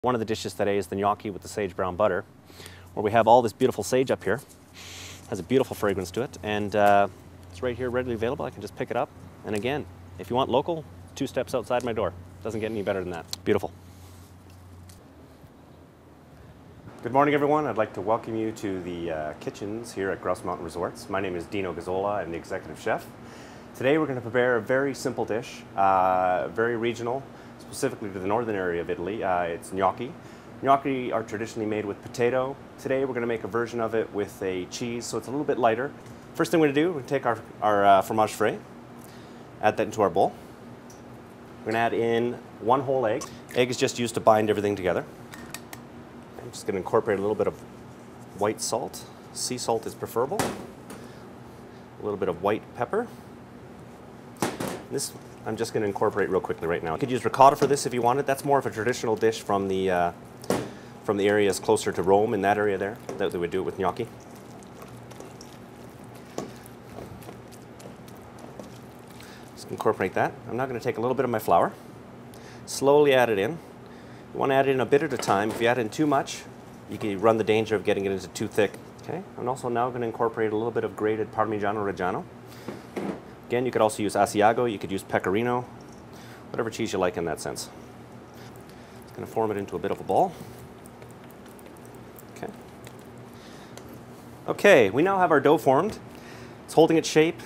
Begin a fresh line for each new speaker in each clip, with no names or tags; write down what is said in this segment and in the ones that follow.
One of the dishes today is the gnocchi with the sage brown butter, where we have all this beautiful sage up here. It has a beautiful fragrance to it, and it's right here readily available. I can just pick it up, and again, if you want local, 2 steps outside my door. Doesn't get any better than that. Beautiful. Good morning, everyone. I'd like to welcome you to the kitchens here at Grouse Mountain Resorts. My name is Dino Gazzola. I'm the executive chef. Today we're going to prepare a very simple dish, very regional, specifically to the northern area of Italy. It's gnocchi. Gnocchi are traditionally made with potato. Today we're going to make a version of it with a cheese, so it's a little bit lighter. First thing we're going to do, we're going to take our fromage frais, add that into our bowl. We're going to add in 1 whole egg. Egg is just used to bind everything together. I'm just going to incorporate a little bit of white salt. Sea salt is preferable. A little bit of white pepper. This I'm just going to incorporate real quickly right now. You could use ricotta for this if you wanted. That's more of a traditional dish from the areas closer to Rome, in that area there, that they would do it with gnocchi. Just incorporate that. I'm now going to take a little bit of my flour, slowly add it in. You want to add it in a bit at a time. If you add in too much, you can run the danger of getting it into too thick. Okay. I'm also now going to incorporate a little bit of grated Parmigiano Reggiano. Again, you could also use Asiago, you could use Pecorino, whatever cheese you like in that sense. Just going to form it into a bit of a ball. Okay. Okay, we now have our dough formed. It's holding its shape.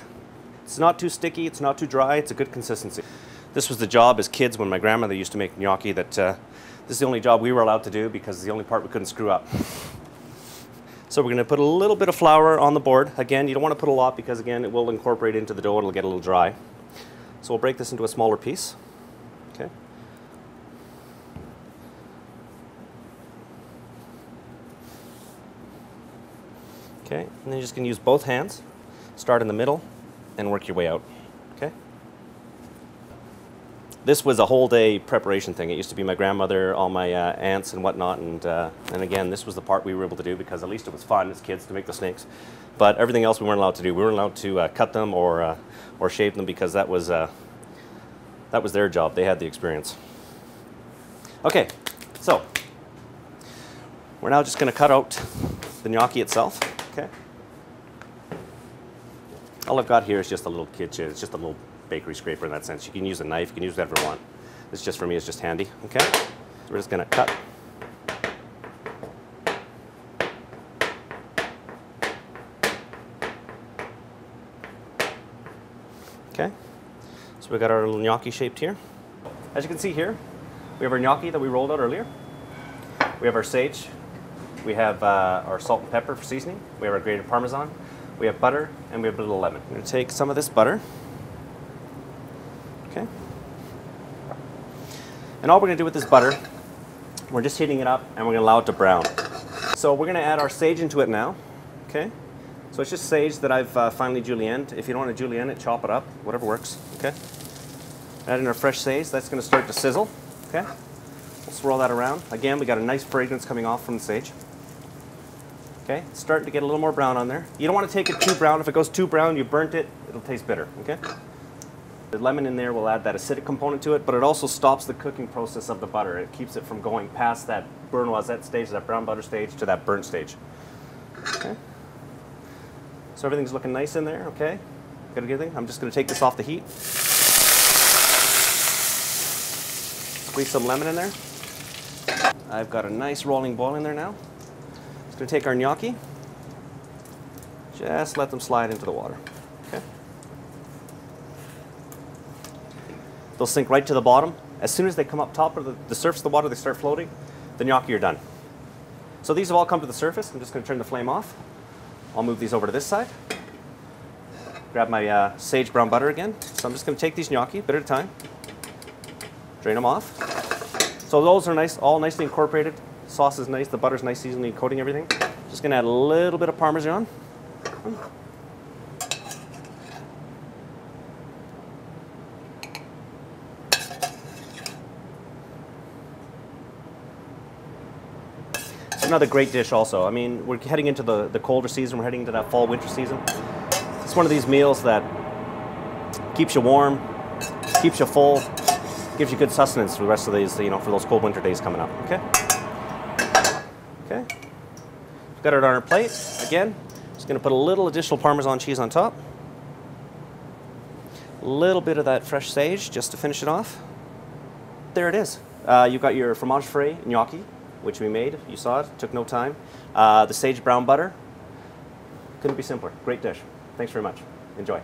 It's not too sticky, it's not too dry, it's a good consistency. This was the job as kids when my grandmother used to make gnocchi, that this is the only job we were allowed to do because it's the only part we couldn't screw up. So we're going to put a little bit of flour on the board. Again, you don't want to put a lot because, again, it will incorporate into the dough. It'll get a little dry. So we'll break this into a smaller piece. Okay. Okay, and then you're just going to use both hands. Start in the middle and work your way out. Okay. This was a whole day preparation thing. It used to be my grandmother, all my aunts and whatnot, and again, this was the part we were able to do because at least it was fun as kids to make the snakes. But everything else we weren't allowed to do. We weren't allowed to cut them or shave them because that was their job. They had the experience. Okay, so we're now just going to cut out the gnocchi itself. Okay. All I've got here is just a little kitchen. It's just a little bakery scraper in that sense. You can use a knife, you can use whatever you want. This just for me is just handy, okay? So we're just gonna cut. Okay, so we got our little gnocchi shaped here. As you can see here, we have our gnocchi that we rolled out earlier. We have our sage. We have our salt and pepper for seasoning. We have our grated Parmesan. We have butter, and we have a little lemon. I'm gonna take some of this butter. Okay. And all we're going to do with this butter, we're just heating it up and we're going to allow it to brown. So we're going to add our sage into it now. Okay. So it's just sage that I've finely julienned. If you don't want to julienne it, chop it up, whatever works. Okay. Add in our fresh sage. That's going to start to sizzle. Okay. We'll swirl that around. Again, we got a nice fragrance coming off from the sage. Okay. It's starting to get a little more brown on there. You don't want to take it too brown. If it goes too brown, you burnt it, it'll taste bitter. Okay. The lemon in there will add that acidic component to it, but it also stops the cooking process of the butter. It keeps it from going past that burn noisette stage, that brown butter stage, to that burnt stage. Okay. So everything's looking nice in there, okay? Got a good thing? I'm just going to take this off the heat. Squeeze some lemon in there. I've got a nice rolling boil in there now. Just going to take our gnocchi. Just let them slide into the water. Okay. They'll sink right to the bottom. As soon as they come up top of the surface of the water, they start floating, the gnocchi are done. So these have all come to the surface. I'm just going to turn the flame off. I'll move these over to this side. Grab my sage brown butter again. So I'm just going to take these gnocchi, a bit at a time. Drain them off. So those are nice, all nicely incorporated. Sauce is nice, the butter's nice seasonally coating everything. Just going to add a little bit of Parmesan. Another great dish also. I mean, we're heading into the colder season. We're heading into that fall-winter season. It's one of these meals that keeps you warm, keeps you full, gives you good sustenance for the rest of these, for those cold winter days coming up, okay? Okay, we've got it on our plate. Again, just going to put a little additional Parmesan cheese on top. A little bit of that fresh sage just to finish it off. There it is. You've got your Fromage Frais Gnocchi, which we made. You saw it, took no time. The sage brown butter. Couldn't be simpler. Great dish. Thanks very much. Enjoy.